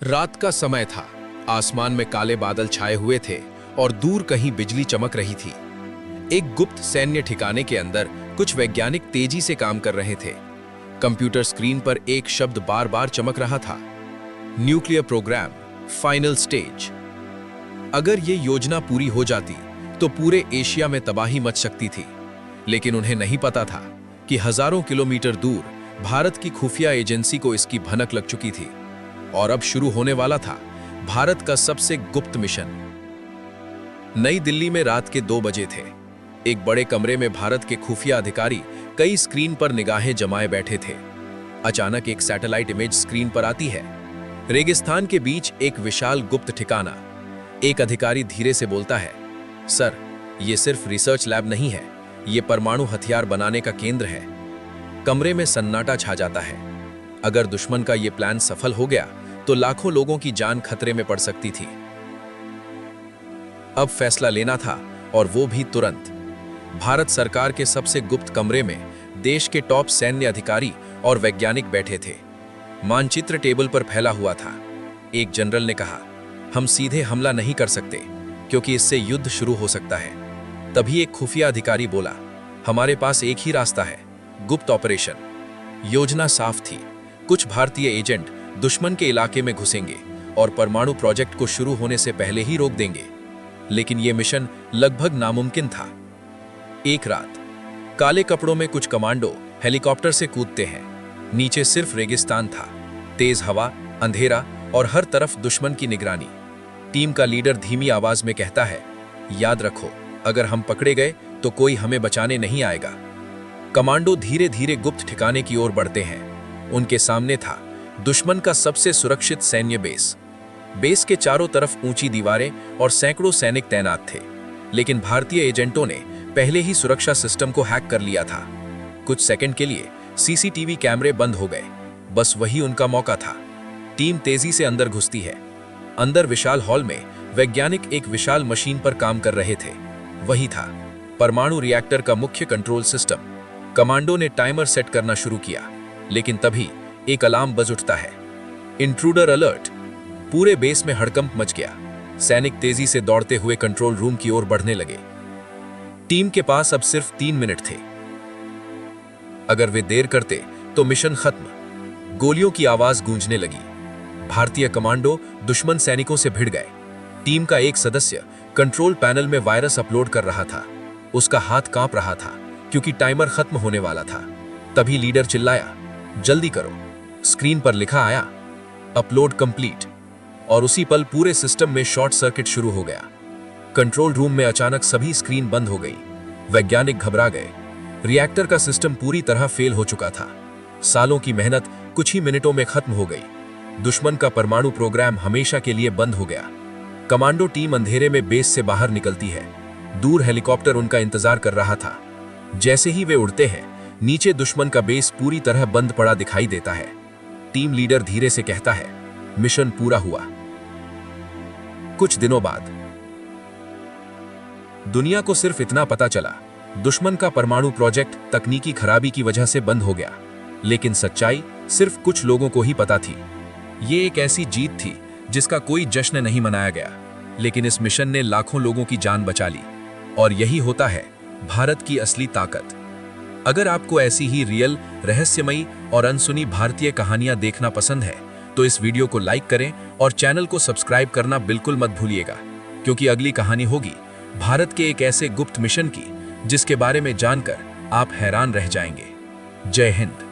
रात का समय था। आसमान में काले बादल छाए हुए थे और दूर कहीं बिजली चमक रही थी। एक गुप्त सैन्य ठिकाने के अंदर कुछ वैज्ञानिक तेजी से काम कर रहे थे। कंप्यूटर स्क्रीन पर एक शब्द बार बार चमक रहा था, न्यूक्लियर प्रोग्राम, फाइनल स्टेज। अगर ये योजना पूरी हो जाती तो पूरे एशिया में तबाही मच सकती थी, लेकिन उन्हें नहीं पता था कि हजारों किलोमीटर दूर भारत की खुफिया एजेंसी को इसकी भनक लग चुकी थी और अब शुरू होने वाला था भारत का सबसे गुप्त मिशन। नई दिल्ली में रात के 2 बजे थे। एक बड़े कमरे में भारत के खुफिया अधिकारी कई स्क्रीन पर निगाहें जमाए बैठे थे। अचानक एक सैटेलाइट इमेज स्क्रीन पर आती है। रेगिस्तान के बीच एक विशाल गुप्त ठिकाना। एक अधिकारी धीरे से बोलता है, सर, ये सिर्फ रिसर्च लैब नहीं है, ये परमाणु हथियार बनाने का केंद्र है। कमरे में सन्नाटा छा जाता है। अगर दुश्मन का ये प्लान सफल हो गया तो लाखों लोगों की जान खतरे में पड़ सकती थी। अब फैसला लेना था, और वो भी तुरंत। भारत सरकार के सबसे गुप्त कमरे में देश के टॉप सैन्य अधिकारी और वैज्ञानिक बैठे थे। मानचित्र टेबल पर फैला हुआ था। एक जनरल ने कहा, हम सीधे हमला नहीं कर सकते क्योंकि इससे युद्ध शुरू हो सकता है। तभी एक खुफिया अधिकारी बोला, हमारे पास एक ही रास्ता है, गुप्त ऑपरेशन। योजना साफ थी। कुछ भारतीय एजेंट दुश्मन के इलाके में घुसेंगे और परमाणु प्रोजेक्ट को शुरू होने से पहले ही रोक देंगे। लेकिन यह मिशन लगभग नामुमकिन था। एक रात काले कपड़ों में कुछ कमांडो हेलीकॉप्टर से कूदते हैं। नीचे सिर्फ रेगिस्तान था, तेज हवा, अंधेरा और हर तरफ दुश्मन की निगरानी। टीम का लीडर धीमी आवाज में कहता है, याद रखो, अगर हम पकड़े गए तो कोई हमें बचाने नहीं आएगा। कमांडो धीरे धीरे गुप्त ठिकाने की ओर बढ़ते हैं। उनके सामने था दुश्मन का सबसे सुरक्षित सैन्य बेस। बेस के चारों तरफ ऊंची दीवारें और सैकड़ों सैनिक तैनात थे। लेकिन भारतीय एजेंटों ने पहले ही सुरक्षा सिस्टम को हैक कर लिया था। कुछ सेकंड के लिए सीसीटीवी कैमरे बंद हो गए। बस वही उनका मौका था। टीम तेजी से अंदर घुसती है। अंदर विशाल हॉल में वैज्ञानिक एक विशाल मशीन पर काम कर रहे थे। वही था परमाणु रिएक्टर का मुख्य कंट्रोल सिस्टम। कमांडो ने टाइमर सेट करना शुरू किया, लेकिन तभी एक अलार्म बज उठता है, इंट्रूडर अलर्ट। पूरे बेस में हड़कंप मच गया। सैनिक तेजी से दौड़ते हुए कंट्रोल रूम की ओर बढ़ने लगे। टीम के पास अब सिर्फ 3 मिनट थे। अगर वे देर करते तो मिशन खत्म। गोलियों की आवाज गूंजने लगी। भारतीय कमांडो दुश्मन सैनिकों से भिड़ गए। टीम का एक सदस्य कंट्रोल पैनल में वायरस अपलोड कर रहा था। उसका हाथ कांप रहा था क्योंकि टाइमर खत्म होने वाला था। तभी लीडर चिल्लाया, जल्दी करो। स्क्रीन पर लिखा आया, अपलोड कंप्लीट। और उसी पल पूरे सिस्टम में शॉर्ट सर्किट शुरू हो गया। कंट्रोल रूम में अचानक सभी स्क्रीन बंद हो गई। वैज्ञानिक घबरा गए। रिएक्टर का सिस्टम पूरी तरह फेल हो चुका था। सालों की मेहनत कुछ ही मिनटों में खत्म हो गई। दुश्मन का परमाणु प्रोग्राम हमेशा के लिए बंद हो गया। कमांडो टीम अंधेरे में बेस से बाहर निकलती है। दूर हेलीकॉप्टर उनका इंतजार कर रहा था। जैसे ही वे उड़ते हैं, नीचे दुश्मन का बेस पूरी तरह बंद पड़ा दिखाई देता है। टीम लीडर धीरे से कहता है, मिशन पूरा हुआ। कुछ दिनों बाद दुनिया को सिर्फ इतना पता चला, दुश्मन का परमाणु प्रोजेक्ट तकनीकी खराबी की वजह से बंद हो गया। लेकिन सच्चाई सिर्फ कुछ लोगों को ही पता थी। ये एक ऐसी जीत थी जिसका कोई जश्न नहीं मनाया गया, लेकिन इस मिशन ने लाखों लोगों की जान बचा ली। और यही होता है भारत की असली ताकत। अगर आपको ऐसी ही रियल, रहस्यमयी और अनसुनी भारतीय कहानियां देखना पसंद है तो इस वीडियो को लाइक करें और चैनल को सब्सक्राइब करना बिल्कुल मत भूलिएगा, क्योंकि अगली कहानी होगी भारत के एक ऐसे गुप्त मिशन की जिसके बारे में जानकर आप हैरान रह जाएंगे। जय हिंद।